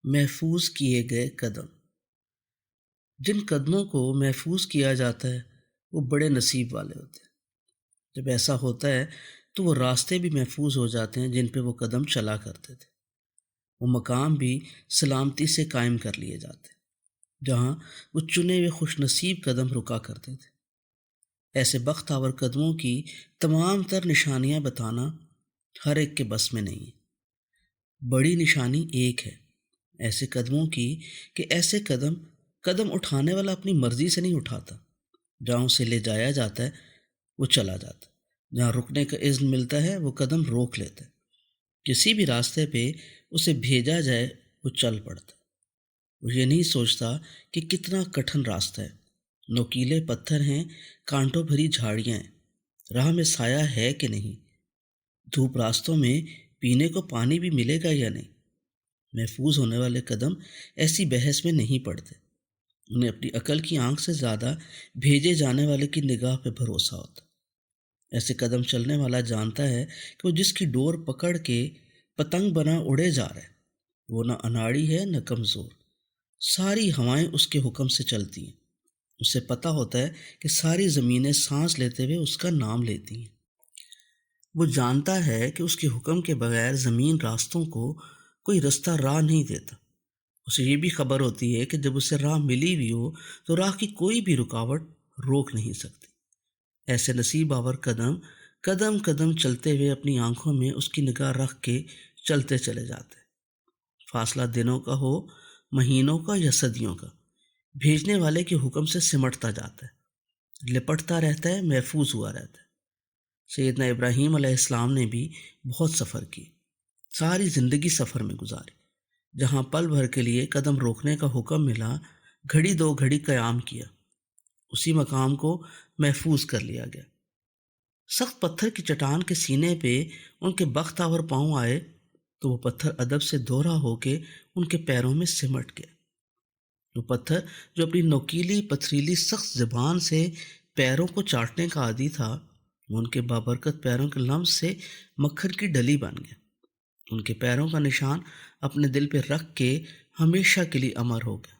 محفوظ کیے گئے قدم۔ جن قدموں کو محفوظ کیا جاتا ہے وہ بڑے نصیب والے ہوتے ہیں۔ جب ایسا ہوتا ہے تو وہ راستے بھی محفوظ ہو جاتے ہیں جن پہ وہ قدم چلا کرتے تھے۔ وہ مقام بھی سلامتی سے قائم کر لیے جاتے ہیں جہاں وہ چنے ہوئے خوش نصیب قدم رکا کرتے تھے۔ ایسے بختور قدموں کی تمام تر نشانیاں بتانا ہر ایک کے بس میں نہیں ہے۔ بڑی نشانی ایک ہے ایسے قدموں کی کہ ایسے قدم اٹھانے والا اپنی مرضی سے نہیں اٹھاتا۔ جہاں اسے لے جایا جاتا ہے وہ چلا جاتا ہے، جہاں رکنے کا اذن ملتا ہے وہ قدم روک لیتا ہے، کسی بھی راستے پہ اسے بھیجا جائے وہ چل پڑتا ہے۔ وہ یہ نہیں سوچتا کہ کتنا کٹھن راستہ ہے، نوکیلے پتھر ہیں، کانٹوں بھری جھاڑیاں ہیں، راہ میں سایہ ہے کہ نہیں، دھوپ راستوں میں پینے کو پانی بھی ملے گا یا نہیں۔ محفوظ ہونے والے قدم ایسی بحث میں نہیں پڑتے، انہیں اپنی عقل کی آنکھ سے زیادہ بھیجے جانے والے کی نگاہ پہ بھروسہ ہوتا ہے۔ ایسے قدم چلنے والا جانتا ہے کہ وہ جس کی ڈور پکڑ کے پتنگ بنا اڑے جا رہا ہے وہ نہ اناڑی ہے نہ کمزور، ساری ہوائیں اس کے حکم سے چلتی ہیں۔ اسے پتہ ہوتا ہے کہ ساری زمینیں سانس لیتے ہوئے اس کا نام لیتی ہیں۔ وہ جانتا ہے کہ اس کے حکم کے بغیر زمین راستوں کو کوئی رستہ راہ نہیں دیتا۔ اسے یہ بھی خبر ہوتی ہے کہ جب اسے راہ ملی بھی ہو تو راہ کی کوئی بھی رکاوٹ روک نہیں سکتی۔ ایسے نصیب آور قدم قدم قدم چلتے ہوئے اپنی آنکھوں میں اس کی نگاہ رکھ کے چلتے چلے جاتے ہیں۔ فاصلہ دنوں کا ہو، مہینوں کا یا صدیوں کا، بھیجنے والے کے حکم سے سمٹتا جاتا ہے، لپٹتا رہتا ہے، محفوظ ہوا رہتا ہے۔ سیدنا ابراہیم علیہ السلام نے بھی بہت سفر کی، ساری زندگی سفر میں گزاری۔ جہاں پل بھر کے لیے قدم روکنے کا حکم ملا، گھڑی دو گھڑی قیام کیا، اسی مقام کو محفوظ کر لیا گیا۔ سخت پتھر کی چٹان کے سینے پہ ان کے بختور پاؤں آئے تو وہ پتھر ادب سے دوہرا ہو کے ان کے پیروں میں سمٹ گیا۔ وہ پتھر جو اپنی نوکیلی پتھریلی سخت زبان سے پیروں کو چاٹنے کا عادی تھا، وہ ان کے بابرکت پیروں کے لمس سے مکھن کی ڈلی بن گیا۔ ان کے پیروں کا نشان اپنے دل پہ رکھ کے ہمیشہ کے لیے امر ہو گیا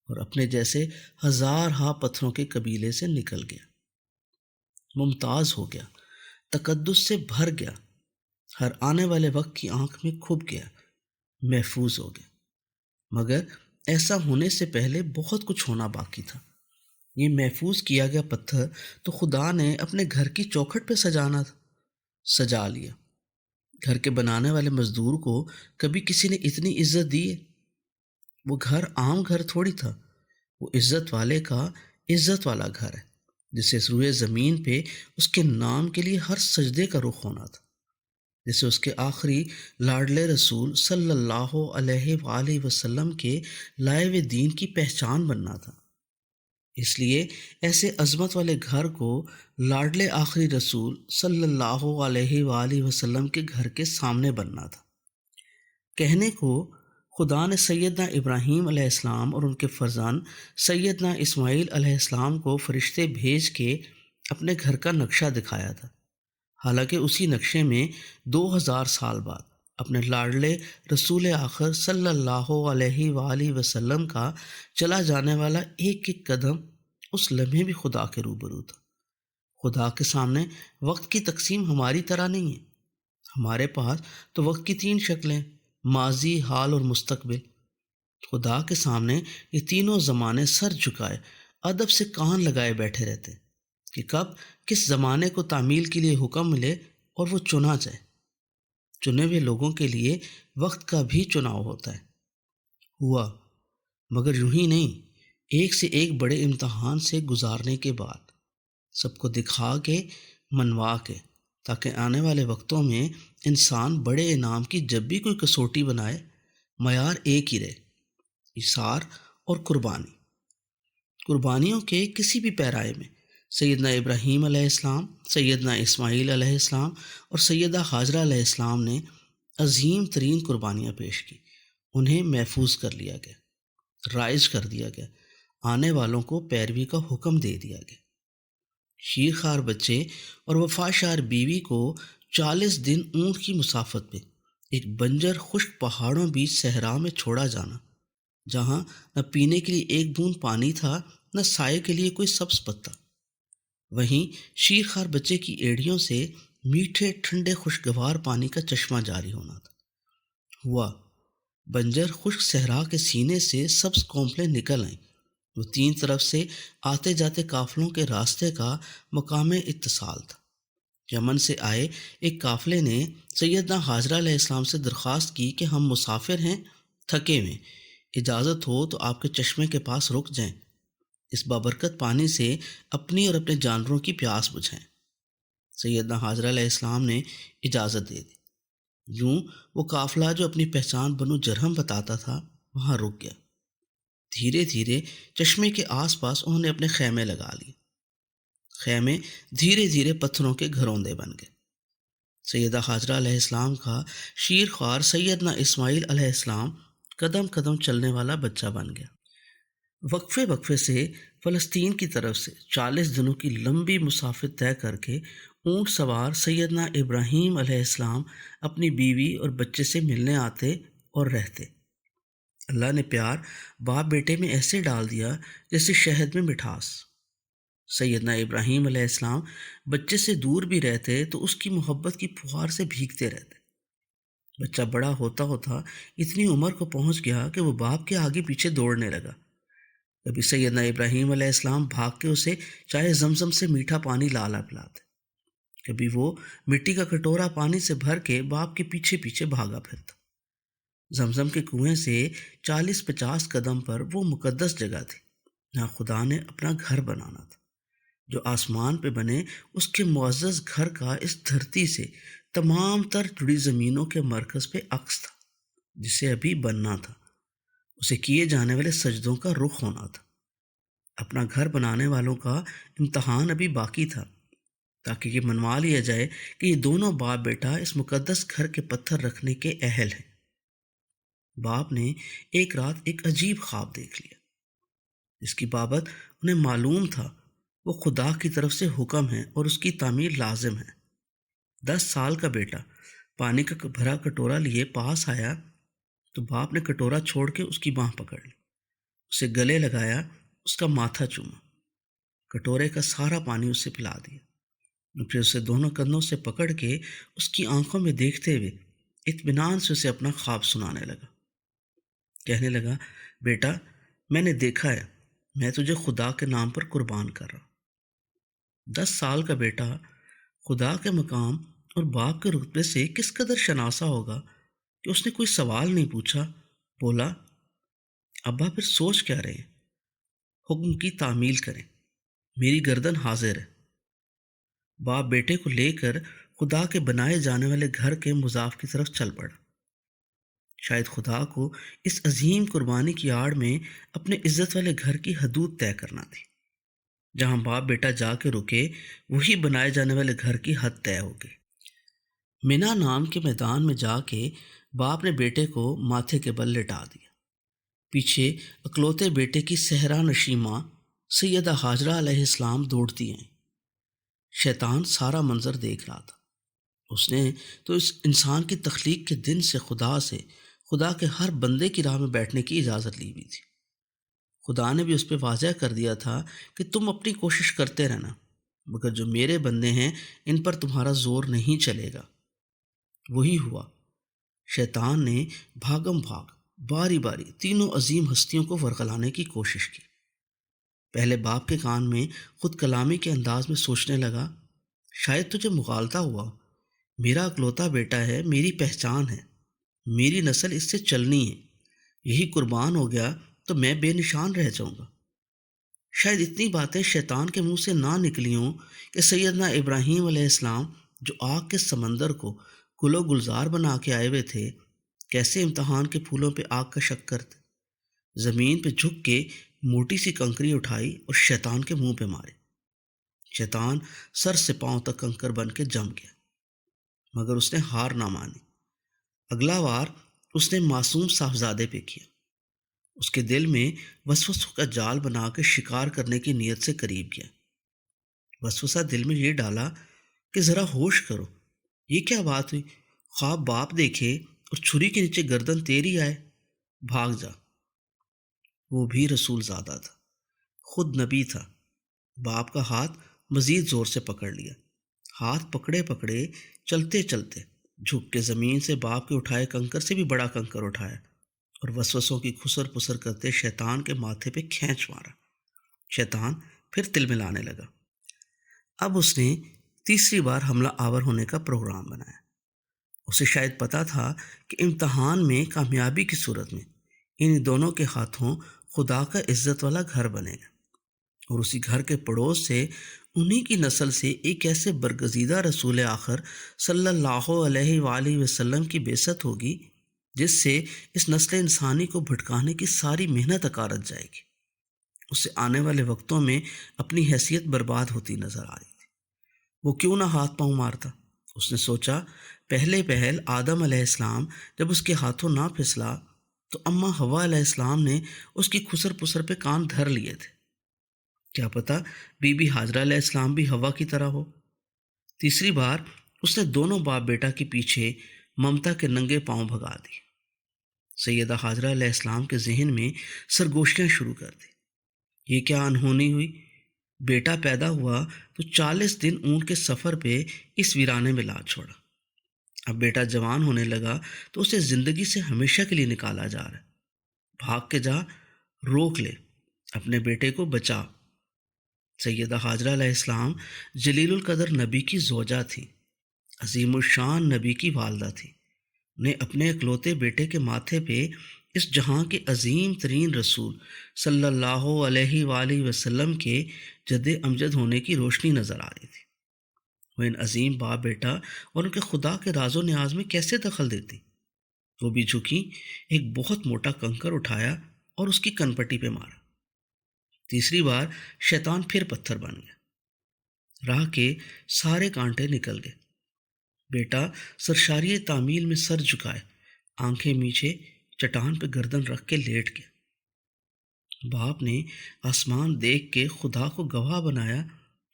اور اپنے جیسے ہزار ہا پتھروں کے قبیلے سے نکل گیا۔ ممتاز ہو گیا، تقدس سے بھر گیا، ہر آنے والے وقت کی آنکھ میں کھپ گیا، محفوظ ہو گیا۔ مگر ایسا ہونے سے پہلے بہت کچھ ہونا باقی تھا۔ یہ محفوظ کیا گیا پتھر تو خدا نے اپنے گھر کی چوکھٹ پہ سجانا تھا، سجا لیا۔ گھر کے بنانے والے مزدور کو کبھی کسی نے اتنی عزت دی ہے؟ وہ گھر عام گھر تھوڑی تھا، وہ عزت والے کا عزت والا گھر ہے، جسے اس روئے زمین پہ اس کے نام کے لیے ہر سجدے کا رخ ہونا تھا، جسے اس کے آخری لاڈلے رسول صلی اللہ علیہ وآلہ وسلم کے لائے ہوئے دین کی پہچان بننا تھا۔ اس لیے ایسے عظمت والے گھر کو لاڈلے آخری رسول صلی اللہ علیہ وآلہ وسلم کے گھر کے سامنے بننا تھا۔ کہنے کو خدا نے سیدنا ابراہیم علیہ السلام اور ان کے فرزند سیدنا اسماعیل علیہ السلام کو فرشتے بھیج کے اپنے گھر کا نقشہ دکھایا تھا، حالانکہ اسی نقشے میں 2000 سال بعد اپنے لاڈلے رسول آخر صلی اللہ علیہ وآلہ وسلم کا چلا جانے والا ایک ایک قدم اس لمحے بھی خدا کے روبرو تھا۔ خدا کے سامنے وقت کی تقسیم ہماری طرح نہیں ہے۔ ہمارے پاس تو وقت کی 3 شکلیں، ماضی، حال اور مستقبل۔ خدا کے سامنے یہ تینوں زمانے سر جھکائے ادب سے کان لگائے بیٹھے رہتے کہ کب کس زمانے کو تعمیل کے لیے حکم ملے اور وہ چنا جائے۔ چنے ہوئے لوگوں کے لیے وقت کا بھی چناؤ ہوتا ہے۔ ہوا، مگر یوں ہی نہیں، ایک سے ایک بڑے امتحان سے گزارنے کے بعد، سب کو دکھا کے، منوا کے، تاکہ آنے والے وقتوں میں انسان بڑے انعام کی جب بھی کوئی کسوٹی بنائے، معیار ایک ہی رہے، ایثار اور قربانی۔ قربانیوں کے کسی بھی پیرائے میں سیدنا ابراہیم علیہ السلام، سیدنا اسماعیل علیہ السلام اور سیدہ ہاجرہ علیہ السلام نے عظیم ترین قربانیاں پیش کی۔ انہیں محفوظ کر لیا گیا، رائج کر دیا گیا، آنے والوں کو پیروی کا حکم دے دیا گیا۔ شیر خوار بچے اور وفاشار بیوی کو 40 دن اونٹ کی مسافت پہ ایک بنجر خشک پہاڑوں بیچ صحرا میں چھوڑا جانا، جہاں نہ پینے کے لیے ایک بوند پانی تھا، نہ سائے کے لیے کوئی سبز پتا۔ وہیں شیر خوار بچے کی ایڑیوں سے میٹھے ٹھنڈے خوشگوار پانی کا چشمہ جاری ہونا تھا۔ ہوا بنجر خشک صحرا کے سینے سے سبز کونپلیں نکل آئیں۔ وہ تین طرف سے آتے جاتے قافلوں کے راستے کا مقام اتصال تھا۔ یمن سے آئے ایک قافلے نے سیدنا حاجرہ علیہ السلام سے درخواست کی کہ ہم مسافر ہیں، تھکے ہوئے، اجازت ہو تو آپ کے چشمے کے پاس رک جائیں، اس بابرکت پانی سے اپنی اور اپنے جانوروں کی پیاس بجھائیں۔ سیدنا حاجرہ علیہ السلام نے اجازت دے دی۔ یوں وہ قافلہ جو اپنی پہچان بنو جرہم بتاتا تھا وہاں رک گیا۔ دھیرے دھیرے چشمے کے آس پاس انہوں نے اپنے خیمے لگا لیے۔ خیمے دھیرے دھیرے پتھروں کے گھروندے بن گئے۔ سیدہ حاجرہ علیہ السلام کا شیر خوار سیدنا اسماعیل علیہ السلام قدم قدم چلنے والا بچہ بن گیا۔ وقفے وقفے سے فلسطین کی طرف سے 40 دنوں کی لمبی مسافت طے کر کے اونٹ سوار سیدنا ابراہیم علیہ السلام اپنی بیوی اور بچے سے ملنے آتے اور رہتے۔ اللہ نے پیار باپ بیٹے میں ایسے ڈال دیا جیسے شہد میں مٹھاس۔ سیدنا ابراہیم علیہ السلام بچے سے دور بھی رہتے تو اس کی محبت کی پھوار سے بھیگتے رہتے۔ بچہ بڑا ہوتا ہوتا اتنی عمر کو پہنچ گیا کہ وہ باپ کے آگے پیچھے دوڑنے لگا۔ کبھی سیدنا ابراہیم علیہ السلام بھاگ کے اسے چائے زمزم سے میٹھا پانی لالا پلاتے، کبھی وہ مٹی کا کٹورا پانی سے بھر کے باپ کے پیچھے پیچھے بھاگا پھرتا۔ زمزم کے کنویں سے 40-50 قدم پر وہ مقدس جگہ تھی جہاں خدا نے اپنا گھر بنانا تھا، جو آسمان پہ بنے اس کے معزز گھر کا اس دھرتی سے تمام تر جڑی زمینوں کے مرکز پہ عکس تھا، جسے ابھی بننا تھا، اسے کیے جانے والے سجدوں کا رخ ہونا تھا۔ اپنا گھر بنانے والوں کا امتحان ابھی باقی تھا، تاکہ یہ منوا لیا جائے کہ یہ دونوں باپ بیٹا اس مقدس گھر کے پتھر رکھنے کے اہل ہیں۔ باپ نے ایک رات ایک عجیب خواب دیکھ لیا، جس کی بابت انہیں معلوم تھا وہ خدا کی طرف سے حکم ہے اور اس کی تعمیر لازم ہے۔ 10 سال کا بیٹا پانی کا بھرا کٹورا لیے پاس آیا تو باپ نے کٹورا چھوڑ کے اس کی باہ پکڑ لی، اسے گلے لگایا، اس کا ماتھا چوما، کٹورے کا سارا پانی اسے پلا دیا، پھر اسے دونوں کندھوں سے پکڑ کے اس کی آنکھوں میں دیکھتے ہوئے اطمینان سے اسے اپنا خواب سنانے لگا۔ کہنے لگا، بیٹا میں نے دیکھا ہے، میں تجھے خدا کے نام پر قربان کر رہا۔ 10 سال کا بیٹا خدا کے مقام اور باپ کے رتبے سے کس قدر شناسا ہوگا کہ اس نے کوئی سوال نہیں پوچھا، بولا، ابا پھر سوچ کیا رہے ہیں؟ حکم کی تعمیل کریں، میری گردن حاضر ہے۔ باپ بیٹے کو لے کر خدا کے بنائے جانے والے گھر کے مضاف کی طرف چل پڑا۔ شاید خدا کو اس عظیم قربانی کی آڑ میں اپنے عزت والے گھر کی حدود طے کرنا تھی۔ جہاں باپ بیٹا جا کے رکے وہی بنائے جانے والے گھر کی حد طے ہو گئی۔ مینا نام کے میدان میں جا کے باپ نے بیٹے کو ماتھے کے بل لٹا دیا۔ پیچھے اکلوتے بیٹے کی صحرا نشیں ماں سیدہ حاجرہ علیہ السلام دوڑتی آئیں۔ شیطان سارا منظر دیکھ رہا تھا۔ اس نے تو اس انسان کی تخلیق کے دن سے خدا کے ہر بندے کی راہ میں بیٹھنے کی اجازت لی ہوئی تھی۔ خدا نے بھی اس پہ واضح کر دیا تھا کہ تم اپنی کوشش کرتے رہنا، مگر جو میرے بندے ہیں ان پر تمہارا زور نہیں چلے گا۔ وہی ہوا۔ شیطان نے بھاگم بھاگ باری باری تینوں عظیم ہستیوں کو ورغلانے کی کوشش کی۔ پہلے باپ کے کان میں خود کلامی کے انداز میں سوچنے لگا، شاید تجھے مغالطہ ہوا، میرا اکلوتا بیٹا ہے، میری پہچان ہے، میری نسل اس سے چلنی ہے، یہی قربان ہو گیا تو میں بے نشان رہ جاؤں گا۔ شاید اتنی باتیں شیطان کے منہ سے نہ نکلی ہوں کہ سیدنا ابراہیم علیہ السلام جو آگ کے سمندر کو گل و گلزار بنا کے آئے ہوئے تھے، کیسے امتحان کے پھولوں پہ آگ کا شک کرتے، زمین پہ جھک کے موٹی سی کنکری اٹھائی اور شیطان کے منہ پہ مارے۔ شیطان سر سے پاؤں تک کنکر بن کے جم گیا، مگر اس نے ہار نہ مانی۔ اگلا وار اس نے معصوم صاحبزادے پہ کیا۔ اس کے دل میں وسوسوں کا جال بنا کے شکار کرنے کی نیت سے قریب گیا۔ وسوسہ دل میں یہ ڈالا کہ ذرا ہوش کرو، یہ کیا بات ہوئی؟ خواب باپ دیکھے اور چھری کے نیچے گردن تیری آئے، بھاگ جا۔ وہ بھی رسول زادہ تھا، خود نبی تھا۔ باپ کا ہاتھ مزید زور سے پکڑ لیا، ہاتھ پکڑے پکڑے چلتے چلتے جھک کے زمین سے باپ کے اٹھائے کنکر سے بھی بڑا کنکر اٹھایا اور وسوسوں کی خسر پسر کرتے شیطان کے ماتھے پہ کھینچ مارا۔ شیطان پھر تل ملانے لگا۔ اب اس نے تیسری بار حملہ آور ہونے کا پروگرام بنایا۔ اسے شاید پتا تھا کہ امتحان میں کامیابی کی صورت میں ان دونوں کے ہاتھوں خدا کا عزت والا گھر بنے گا، اور اسی گھر کے پڑوس سے انہی کی نسل سے ایک ایسے برگزیدہ رسول آخر صلی اللہ علیہ وآلہ وسلم کی بعثت ہوگی جس سے اس نسل انسانی کو بھٹکانے کی ساری محنت اکارت جائے گی۔ اسے آنے والے وقتوں میں اپنی حیثیت برباد ہوتی نظر آ رہی تھی۔ وہ کیوں نہ ہاتھ پاؤں مارتا؟ اس نے سوچا، پہلے پہل آدم علیہ السلام جب اس کے ہاتھوں نہ پھسلا تو اماں حوا علیہ السلام نے اس کی خسر پسر پہ کان دھر لیے تھے۔ کیا پتا بی بی حاجرہ علیہ السلام بھی حوا کی طرح ہو۔ تیسری بار اس نے دونوں باپ بیٹا کے پیچھے ممتا کے ننگے پاؤں بھگا دی۔ سیدہ حاجرہ علیہ السلام کے ذہن میں سرگوشیاں شروع کر دی۔ یہ کیا انہونی ہوئی؟ بیٹا پیدا ہوا تو 40 دن اونٹ کے سفر پہ اس ویرانے میں لا چھوڑا۔ اب بیٹا جوان ہونے لگا تو اسے زندگی سے ہمیشہ کے لیے نکالا جا رہا ہے۔ بھاگ کے جا، روک لے، اپنے بیٹے کو بچا۔ سیدہ حاجرہ علیہ السلام جلیل القدر نبی کی زوجہ تھی، عظیم الشان نبی کی والدہ تھی۔ انہیں اپنے اکلوتے بیٹے کے ماتھے پہ اس جہاں کے عظیم ترین رسول صلی اللہ علیہ وآلہ وسلم کے جد امجد ہونے کی روشنی نظر آ رہی تھی۔ وہ ان عظیم باپ بیٹا اور ان کے خدا کے راز و نیاز میں کیسے دخل دیتی؟ وہ بھی جھکی، ایک بہت موٹا کنکر اٹھایا اور اس کی کنپٹی پہ مارا۔ تیسری بار شیطان پھر پتھر بن گیا، راہ کے سارے کانٹے نکل گئے۔ بیٹا سرشاری تعمیل میں سر جھکائے، آنکھیں میچے چٹان پہ گردن رکھ کے لیٹ گیا۔ باپ نے آسمان دیکھ کے خدا کو گواہ بنایا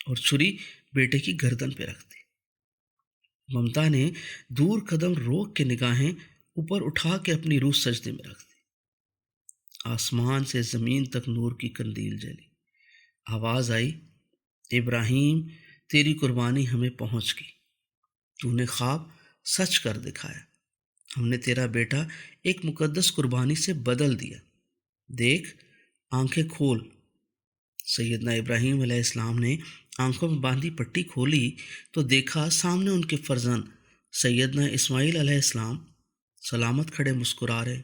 اور چھری بیٹے کی گردن پہ رکھ دی۔ ممتا نے دور قدم روک کے نگاہیں اوپر اٹھا کے اپنی روح سجدے میں رکھ دی۔ آسمان سے زمین تک نور کی قندیل جلی۔ آواز آئی، ابراہیم تیری قربانی ہمیں پہنچ گئی، تو نے خواب سچ کر دکھایا، ہم نے تیرا بیٹا ایک مقدس قربانی سے بدل دیا، دیکھ آنکھیں کھول۔ سیدنا ابراہیم علیہ السلام نے آنکھوں میں باندھی پٹی کھولی تو دیکھا سامنے ان کے فرزند سیدنا اسماعیل علیہ السلام سلامت کھڑے مسکرا رہے،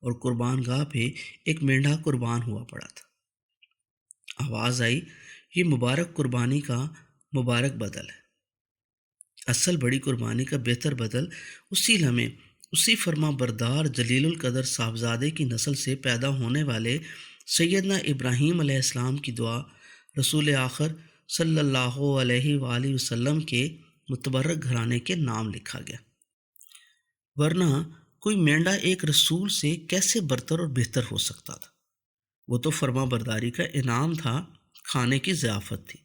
اور قربان گاہ پہ ایک مینڈھا قربان ہوا پڑا تھا۔ آواز آئی، یہ مبارک قربانی کا مبارک بدل ہے۔ اصل بڑی قربانی کا بہتر بدل اسی لمحے اسی فرما بردار جلیل القدر صاحبزادے کی نسل سے پیدا ہونے والے سیدنا ابراہیم علیہ السلام کی دعا رسول آخر صلی اللہ علیہ وآلہ وسلم کے متبرک گھرانے کے نام لکھا گیا۔ ورنہ کوئی مینڈا ایک رسول سے کیسے برتر اور بہتر ہو سکتا تھا؟ وہ تو فرما برداری کا انعام تھا، کھانے کی ضیافت تھی۔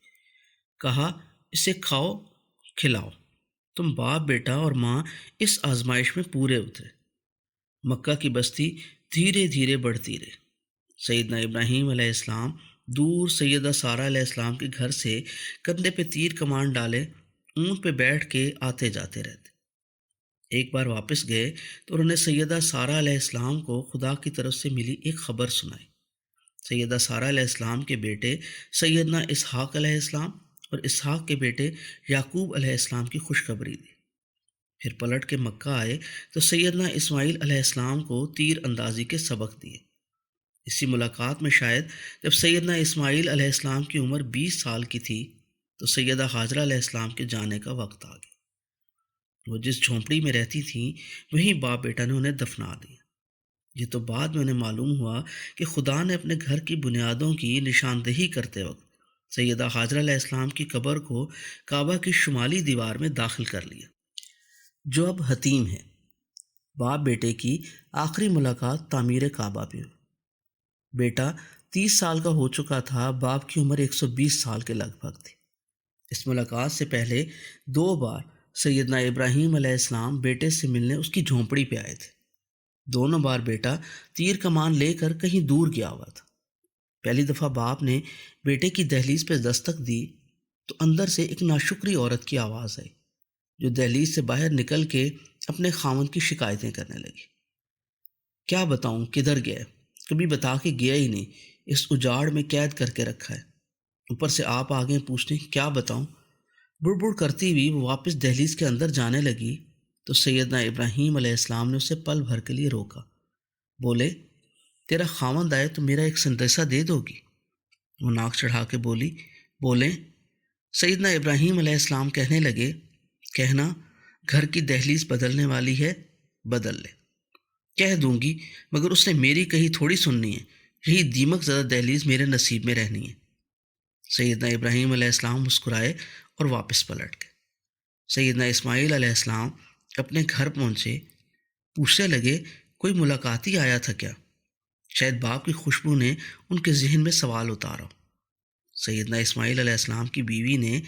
کہا اسے کھاؤ کھلاؤ، تم باپ بیٹا اور ماں اس آزمائش میں پورے اترے۔ مکہ کی بستی دھیرے دھیرے بڑھتی رہی۔ سیدنا ابراہیم علیہ السلام دور سیدہ سارہ علیہ السلام کے گھر سے کندھے پہ تیر کمان ڈالے اونٹ پہ بیٹھ کے آتے جاتے رہتے۔ ایک بار واپس گئے تو انہوں نے سیدہ سارہ علیہ السلام کو خدا کی طرف سے ملی ایک خبر سنائی۔ سیدہ سارہ علیہ السلام کے بیٹے سیدنا اسحاق علیہ السلام اور اسحاق کے بیٹے یعقوب علیہ السلام کی خوشخبری دی۔ پھر پلٹ کے مکہ آئے تو سیدنا اسماعیل علیہ السلام کو تیر اندازی کے سبق دیے۔ اسی ملاقات میں شاید جب سیدنا اسماعیل علیہ السلام کی عمر 20 سال کی تھی تو سیدہ حاجرہ علیہ السلام کے جانے کا وقت آ گیا۔ وہ جس جھونپڑی میں رہتی تھیں وہیں باپ بیٹا نے انہیں دفنا دیا۔ یہ تو بعد میں انہیں معلوم ہوا کہ خدا نے اپنے گھر کی بنیادوں کی نشاندہی کرتے وقت سیدہ حاجرہ علیہ السلام کی قبر کو کعبہ کی شمالی دیوار میں داخل کر لیا، جو اب حتیم ہے۔ باپ بیٹے کی آخری ملاقات تعمیر کعبہ پہ ہوئی۔ بیٹا 30 سال کا ہو چکا تھا، باپ کی عمر 120 سال کے لگ بھگ تھی۔ اس ملاقات سے پہلے 2 بار سیدنا ابراہیم علیہ السلام بیٹے سے ملنے اس کی جھونپڑی پہ آئے تھے۔ دونوں بار بیٹا تیر کمان لے کر کہیں دور گیا ہوا تھا۔ پہلی دفعہ باپ نے بیٹے کی دہلیز پہ دستک دی تو اندر سے ایک ناشکری عورت کی آواز آئی، جو دہلیز سے باہر نکل کے اپنے خاوند کی شکایتیں کرنے لگی۔ کیا بتاؤں کدھر گیا ہے؟ کبھی بتا کے گیا ہی نہیں، اس اجاڑ میں قید کر کے رکھا ہے، اوپر سے آپ آگے پوچھنے کیا بتاؤں۔ بڑ بڑ کرتی ہوئی وہ واپس دہلیز کے اندر جانے لگی تو سیدنا ابراہیم علیہ السلام نے اسے پل بھر کے لیے روکا۔ بولے، تیرا خاوند آئے تو میرا ایک سندیسہ دے دو گی؟ وہ ناک چڑھا کے بولیں۔ سیدنا ابراہیم علیہ السلام کہنے لگے، کہنا گھر کی دہلیز بدلنے والی ہے، بدل لے۔ کہہ دوں گی، مگر اس نے میری کہی تھوڑی سننی ہے، یہی دیمک زدہ دہلیز میرے نصیب میں رہنی ہے۔ سیدنا ابراہیم علیہ السلام مسکرائے اور واپس پلٹ گئے۔ سیدنا اسماعیل علیہ السلام اپنے گھر پہنچے، پوچھنے لگے کوئی ملاقاتی آیا تھا کیا؟ شاید باپ کی خوشبو نے ان کے ذہن میں سوال اتارا۔ سیدنا اسماعیل علیہ السلام کی بیوی نے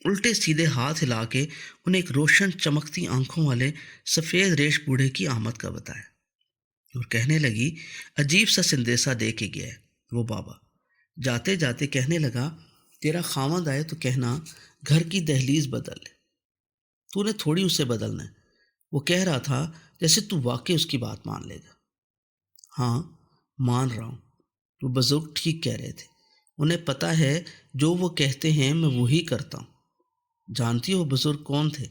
الٹے سیدھے ہاتھ ہلا کے انہیں ایک روشن چمکتی آنکھوں والے سفید ریش بوڑھے کی آمد کا بتایا اور کہنے لگی، عجیب سا سندیسہ دے کے گیا ہے وہ بابا۔ جاتے جاتے کہنے لگا، تیرا خاوند آئے تو کہنا گھر کی دہلیز بدل لے۔ تو نے تھوڑی اسے بدلنا ہے، وہ کہہ رہا تھا جیسے تو واقعی اس کی بات مان لے گا۔ ہاں مان رہا ہوں، وہ بزرگ ٹھیک کہہ رہے تھے، انہیں پتہ ہے جو وہ کہتے ہیں میں وہی کرتا ہوں۔ جانتی ہو بزرگ کون تھے؟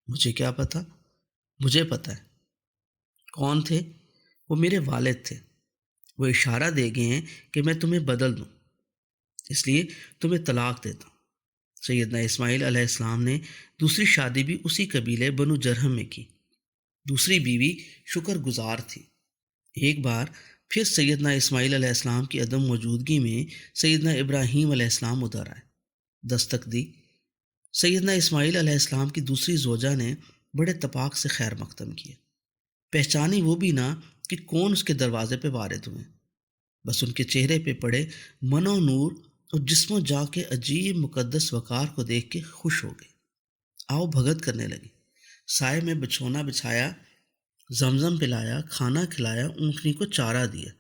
مجھے کیا پتہ؟ مجھے پتہ ہے۔ کون تھے؟ وہ میرے والد تھے۔ وہ اشارہ دے گئے ہیں کہ میں تمہیں بدل دوں، اس لیے تمہیں طلاق دیتا ہوں۔ سیدنا اسماعیل علیہ السلام نے دوسری شادی بھی اسی قبیلے بنو جرہم میں کی۔ دوسری بیوی شکر گزار تھی۔ ایک بار پھر سیدنا اسماعیل علیہ السلام کی عدم موجودگی میں سیدنا ابراہیم علیہ السلام ادھر آئے، دستک دی۔ سیدنا اسماعیل علیہ السلام کی دوسری زوجہ نے بڑے تپاک سے خیر مقدم کیا۔ پہچانی وہ بھی نہ کہ کون اس کے دروازے پہ وارد ہوئے، بس ان کے چہرے پہ پڑے من و نور اور جسم و جاں کے عجیب مقدس وقار کو دیکھ کے خوش ہو گئے۔ آؤ بھگت کرنے لگی، سائے میں بچھونا بچھایا، زمزم پلایا، کھانا کھلایا، اونٹنی کو چارہ دیا۔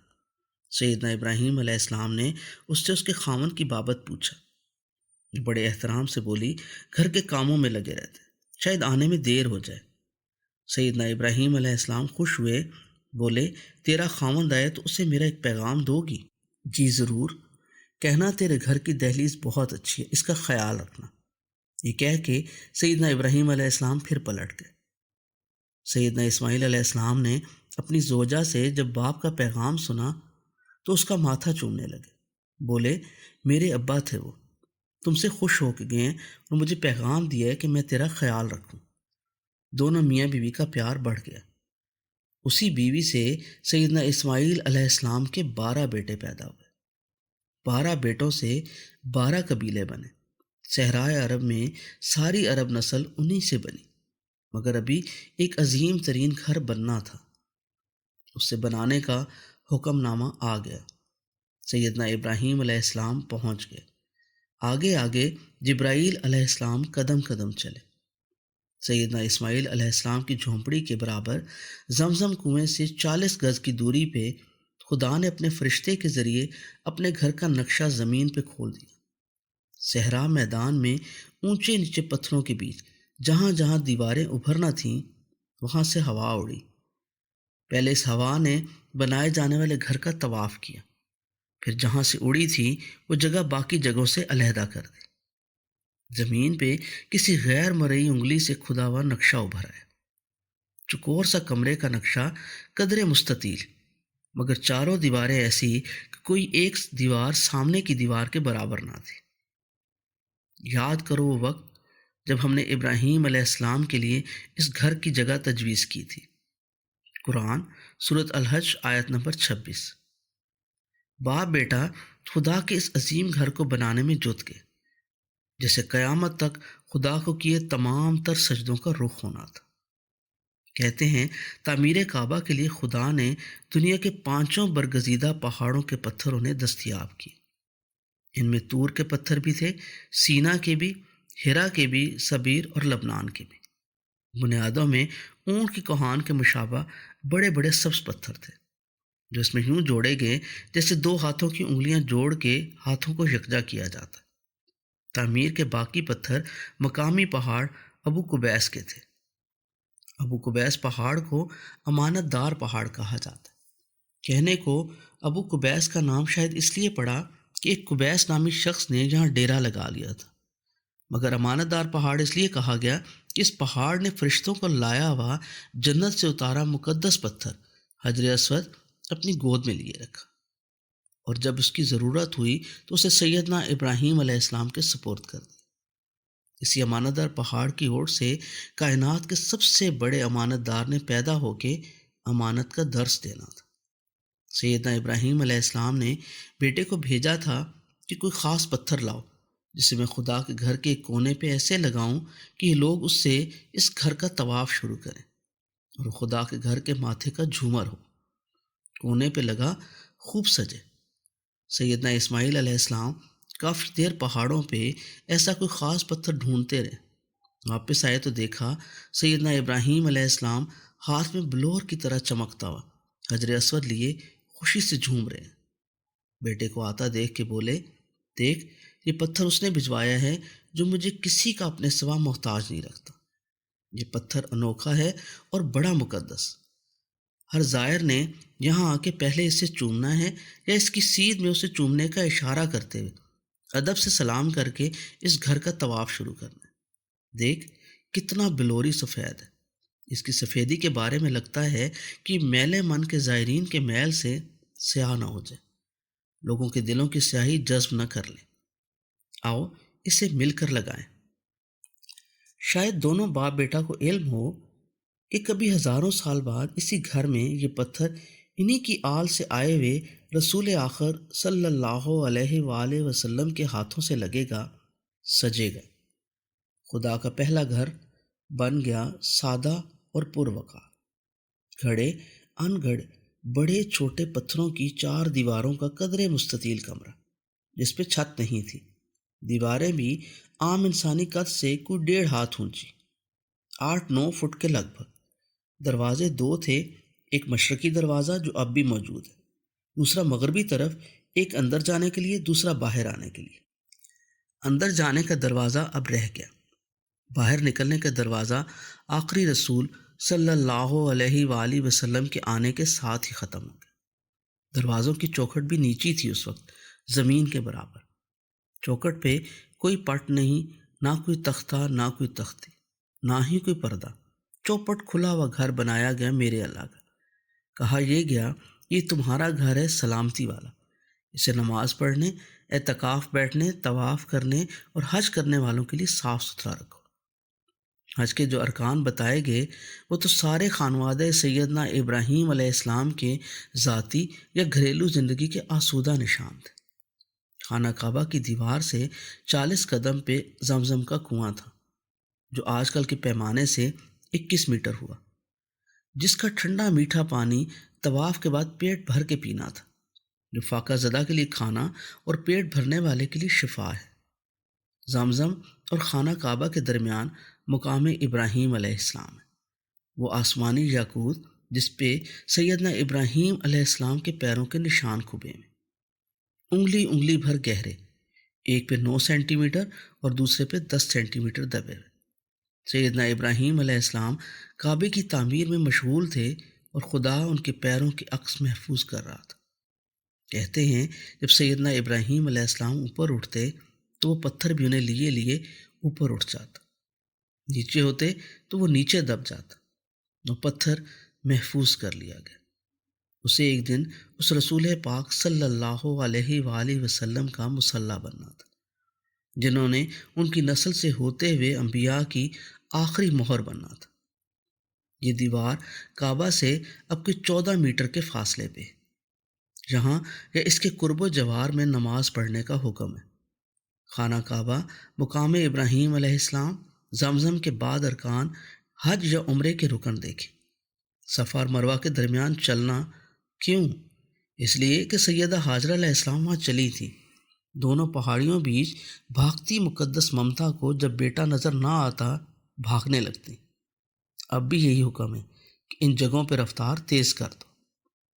سیدنا ابراہیم علیہ السلام نے اس سے اس کے خاوند کی بابت پوچھا۔ بڑے احترام سے بولی، گھر کے کاموں میں لگے رہتے، شاید آنے میں دیر ہو جائے۔ سیدنا ابراہیم علیہ السلام خوش ہوئے، بولے، تیرا خاوند آئے تو اسے میرا ایک پیغام دو گی؟ جی ضرور، کہنا تیرے گھر کی دہلیز بہت اچھی ہے، اس کا خیال رکھنا۔ یہ کہہ کے سیدنا ابراہیم علیہ السلام پھر پلٹ گئے۔ سیدنا اسماعیل علیہ السلام نے اپنی زوجہ سے جب باپ کا پیغام سنا تو اس کا ماتھا چومنے لگے۔ بولے، میرے ابا تھے، وہ تم سے خوش ہو کے گئے ہیں اور مجھے پیغام دیا ہے کہ میں تیرا خیال رکھوں۔ دونوں میاں بیوی کا پیار بڑھ گیا۔ اسی بیوی سے سیدنا اسماعیل علیہ السلام کے 12 بیٹے پیدا ہوئے۔ 12 بیٹوں سے 12 قبیلے بنے۔ صحرائے عرب میں ساری عرب نسل انہی سے بنی، مگر ابھی ایک عظیم ترین گھر بننا تھا، اس سے بنانے کا حکم نامہ آ گیا۔ سیدنا ابراہیم علیہ السلام پہنچ گئے۔ آگے آگے جبرائیل علیہ السلام قدم قدم چلے۔ سیدنا اسماعیل علیہ السلام کی جھونپڑی کے برابر زمزم کنویں سے 40 گز کی دوری پہ خدا نے اپنے فرشتے کے ذریعے اپنے گھر کا نقشہ زمین پہ کھول دیا۔ صحرا میدان میں اونچے نیچے پتھروں کے بیچ جہاں جہاں دیواریں ابھرنا تھیں وہاں سے ہوا اڑی۔ پہلے اس ہوا نے بنائے جانے والے گھر کا طواف کیا، پھر جہاں سے اڑی تھی وہ جگہ باقی جگہوں سے علیحدہ کر دی۔ زمین پہ کسی غیر مرئی انگلی سے کھدا ہوا نقشہ ابھرا ہے۔ چکور سا کمرے کا نقشہ قدرے مستطیل، مگر چاروں دیواریں ایسی کہ کوئی ایک دیوار سامنے کی دیوار کے برابر نہ تھی۔ یاد کرو وہ وقت جب ہم نے ابراہیم علیہ السلام کے لیے اس گھر کی جگہ تجویز کی تھی۔ قرآن سورۃ الحج آیت نمبر 26۔ باپ بیٹا خدا کے اس عظیم گھر کو بنانے میں جت گئے، جیسے قیامت تک خدا کو کیے تمام تر سجدوں کا رخ ہونا تھا۔ کہتے ہیں تعمیر کعبہ کے لیے خدا نے دنیا کے 5 برگزیدہ پہاڑوں کے پتھر انہیں دستیاب کیے۔ ان میں طور کے پتھر بھی تھے، سینا کے بھی، ہرا کے بھی، سبیر اور لبنان کے بھی۔ بنیادوں میں اونٹ کی کوہان کے مشابہ بڑے بڑے سبز پتھر تھے، جو اس میں یوں جوڑے گئے جیسے دو ہاتھوں کی انگلیاں جوڑ کے ہاتھوں کو یکجا کیا جاتا۔ تعمیر کے باقی پتھر مقامی پہاڑ ابو قبیس کے تھے۔ ابو قبیس پہاڑ کو امانت دار پہاڑ کہا جاتا ہے۔ کہنے کو ابو قبیس کا نام شاید اس لیے پڑا کہ ایک قبیس نامی شخص نے یہاں ڈیرا لگا لیا تھا، مگر امانت دار پہاڑ اس لیے کہا گیا کہ اس پہاڑ نے فرشتوں کو لایا ہوا جنت سے اتارا مقدس پتھر حجر اسود اپنی گود میں لیے رکھا، اور جب اس کی ضرورت ہوئی تو اسے سیدنا ابراہیم علیہ السلام کے سپرد کر دیا۔ اسی امانت دار پہاڑ کی اوٹ سے کائنات کے سب سے بڑے امانت دار نے پیدا ہو کے امانت کا درس دینا تھا۔ سیدنا ابراہیم علیہ السلام نے بیٹے کو بھیجا تھا کہ کوئی خاص پتھر لاؤ جسے میں خدا کے گھر کے ایک کونے پہ ایسے لگاؤں کہ یہ لوگ اس سے اس گھر کا طواف شروع کریں اور وہ خدا کے گھر کے ماتھے کا جھومر ہو۔ کونے پہ لگا، خوب سجے۔ سیدنا اسماعیل علیہ السلام کافی دیر پہاڑوں پہ ایسا کوئی خاص پتھر ڈھونڈتے رہے۔ واپس آئے تو دیکھا سیدنا ابراہیم علیہ السلام ہاتھ میں بلور کی طرح چمکتا ہوا حجر اسود لیے خوشی سے جھوم رہے ہیں۔ بیٹے کو آتا دیکھ کے بولے، دیکھ یہ پتھر اس نے بھجوایا ہے جو مجھے کسی کا اپنے سوا محتاج نہیں رکھتا۔ یہ پتھر انوکھا ہے اور بڑا مقدس۔ ہر زائر نے یہاں آ کے پہلے اسے چومنا ہے یا اس کی سیدھ میں اسے چومنے کا اشارہ کرتے ہوئے ادب سے سلام کر کے اس گھر کا طواف شروع کرنا ہے۔ دیکھ کتنا بلوری سفید ہے۔ اس کی سفیدی کے بارے میں لگتا ہے کہ میلے من کے زائرین کے میل سے سیاہ نہ ہو جائے، لوگوں کے دلوں کی سیاہی جذب نہ کر لے۔ آؤ اسے مل کر لگائیں۔ شاید دونوں باپ بیٹا کو علم ہو کہ کبھی ہزاروں سال بعد اسی گھر میں یہ پتھر انہی کی آل سے آئے ہوئے رسول آخر صلی اللہ علیہ وآلہ وسلم کے ہاتھوں سے لگے گا، سجے گا۔ خدا کا پہلا گھر بن گیا سادہ اور پروقار، گھڑے ان گھڑ بڑے چھوٹے پتھروں کی 4 دیواروں کا قدرے مستطیل کمرہ جس پہ چھت نہیں تھی۔ دیواریں بھی عام انسانی قد سے کوئی 1.5 ہاتھ اونچی، 8-9 فٹ کے لگ بھگ۔ دروازے 2 تھے، ایک مشرقی دروازہ جو اب بھی موجود ہے، دوسرا مغربی طرف، ایک اندر جانے کے لیے دوسرا باہر آنے کے لیے۔ اندر جانے کا دروازہ اب رہ گیا، باہر نکلنے کا دروازہ آخری رسول صلی اللہ علیہ وآلہ وسلم کے آنے کے ساتھ ہی ختم ہو گیا۔ دروازوں کی چوکھٹ بھی نیچی تھی اس وقت، زمین کے برابر۔ چوکھٹ پہ کوئی پٹ نہیں، نہ کوئی تختہ، نہ کوئی تختی، نہ ہی کوئی پردہ۔ چوپٹ کھلا ہوا گھر بنایا گیا میرے اللہ کا۔ کہا یہ گیا یہ تمہارا گھر ہے سلامتی والا، اسے نماز پڑھنے، اعتکاف بیٹھنے، طواف کرنے اور حج کرنے والوں کے لیے صاف ستھرا رکھو۔ حج کے جو ارکان بتائے گئے وہ تو سارے خانوادہ سیدنا ابراہیم علیہ السلام کے ذاتی یا گھریلو زندگی کے آسودہ نشان تھے۔ خانہ کعبہ کی دیوار سے 40 قدم پہ زمزم کا کنواں تھا، جو آج کل کے پیمانے سے 21 میٹر ہوا، جس کا ٹھنڈا میٹھا پانی طواف کے بعد پیٹ بھر کے پینا تھا، جو فاقہ زدہ کے لیے کھانا اور پیٹ بھرنے والے کے لیے شفا ہے۔ زمزم اور خانہ کعبہ کے درمیان مقام ابراہیم علیہ السلام ہے، وہ آسمانی یاقوت جس پہ سیدنا ابراہیم علیہ السلام کے پیروں کے نشان کھبے ہیں، انگلی انگلی بھر گہرے، ایک پہ 9 سینٹی میٹر اور دوسرے پہ 10 سینٹی میٹر دبے ہوئے۔ سیدنا ابراہیم علیہ السلام کعبے کی تعمیر میں مشغول تھے اور خدا ان کے پیروں کے عکس محفوظ کر رہا تھا۔ کہتے ہیں جب سیدنا ابراہیم علیہ السلام اوپر اٹھتے تو وہ پتھر بھی انہیں لیے لیے اوپر اٹھ جاتا، نیچے ہوتے تو وہ نیچے دب جاتا۔ وہ پتھر محفوظ کر لیا گیا۔ اسے ایک دن اس رسول پاک صلی اللہ علیہ وآلہ وسلم کا مصلی بننا تھا، جنہوں نے ان کی نسل سے ہوتے ہوئے انبیاء کی آخری مہر بننا تھا۔ یہ دیوار کعبہ سے اب کے 14 میٹر کے فاصلے پہ، جہاں یا اس کے قرب و جوار میں نماز پڑھنے کا حکم ہے۔ خانہ کعبہ، مقام ابراہیم علیہ السلام، زمزم کے بعد ارکان، حج یا عمرے کے رکن دیکھیں۔ صفا اور مروہ کے درمیان چلنا، کیوں؟ اس لیے کہ سیدہ حاجرہ علیہ السلام وہاں چلی تھی۔ دونوں پہاڑیوں بیچ بھاگتی مقدس ممتا کو جب بیٹا نظر نہ آتا بھاگنے لگتی۔ اب بھی یہی حکم ہے کہ ان جگہوں پہ رفتار تیز کر دو۔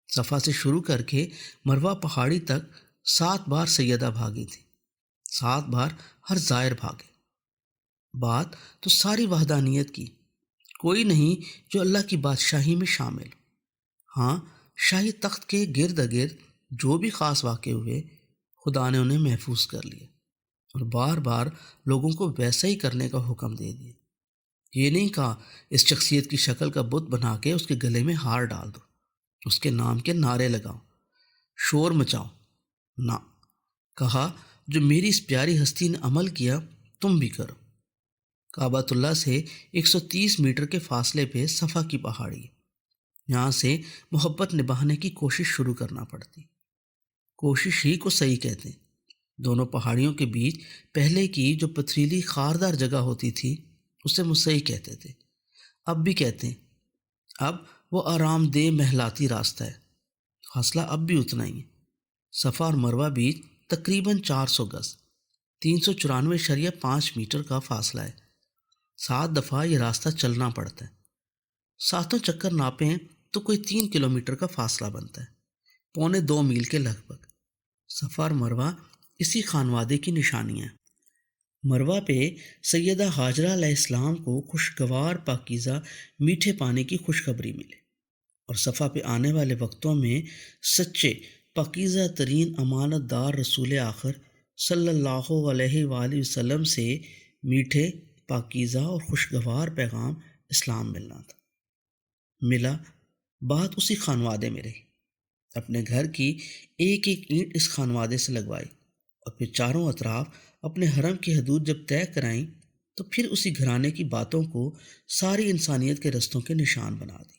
صفا سے شروع کر کے مروہ پہاڑی تک 7 بار سیدہ بھاگی تھی، 7 بار ہر زائر بھاگے۔ بات تو ساری وحدانیت کی، کوئی نہیں جو اللہ کی بادشاہی میں شامل ہو۔ ہاں، شاہی تخت کے گرد گرد جو بھی خاص واقع ہوئے، خدا نے انہیں محفوظ کر لیا اور بار بار لوگوں کو ویسا ہی کرنے کا حکم دے دیا۔ یہ نہیں کہا اس شخصیت کی شکل کا بت بنا کے اس کے گلے میں ہار ڈال دو، اس کے نام کے نعرے لگاؤ، شور مچاؤ۔ نہ، کہا جو میری اس پیاری ہستی نے عمل کیا تم بھی کرو۔ کعبۃ اللہ سے 130 میٹر کے فاصلے پہ صفا کی پہاڑی ہے۔ یہاں سے محبت نبھانے کی کوشش شروع کرنا پڑتی۔ کوشش ہی کو صحیح کہتے ہیں۔ دونوں پہاڑیوں کے بیچ پہلے کی جو پتھریلی خاردار جگہ ہوتی تھی اسے مسیح کہتے تھے، اب بھی کہتے ہیں۔ اب وہ آرام دہ مہلاتی راستہ ہے، فاصلہ اب بھی اتنا ہی ہے۔ صفا اور مروہ بیچ تقریباً 400 گز 394.5 میٹر کا فاصلہ ہے۔ 7 دفعہ یہ راستہ چلنا پڑتا ہے۔ ساتوں چکر ناپیں تو کوئی 3 کلومیٹر کا فاصلہ بنتا ہے، پونے 2 میل کے لگ بھگ۔ صفا اور مروہ اسی خانوادے کی نشانیاں ہیں۔ مروہ پہ سیدہ ہاجرہ علیہ السلام کو خوشگوار پاکیزہ میٹھے پانی کی خوشخبری ملی، اور صفا پہ آنے والے وقتوں میں سچے پاکیزہ ترین امانت دار رسول آخر صلی اللہ علیہ وآلہ وسلم سے میٹھے، پاکیزہ اور خوشگوار پیغام اسلام ملنا تھا۔ ملا، بات اسی خانوادے میں رہی۔ اپنے گھر کی ایک ایک اینٹ اس خانوادے سے لگوائی، اور پھر چاروں اطراف اپنے حرم کی حدود جب طے کرائیں تو پھر اسی گھرانے کی باتوں کو ساری انسانیت کے رستوں کے نشان بنا دی۔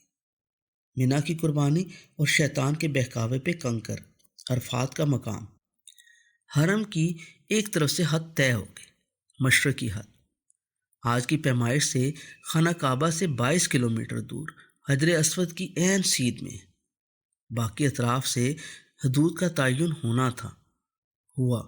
مینا کی قربانی اور شیطان کے بہکاوے پہ کنکر، عرفات کا مقام۔ حرم کی ایک طرف سے حد طے ہو گئی، مشرقی حد۔ آج کی پیمائش سے خانہ کعبہ سے 22 کلومیٹر دور حجر اسود کی عین سیدھ میں ہے۔ باقی اطراف سے حدود کا تعین ہونا تھا، ہوا۔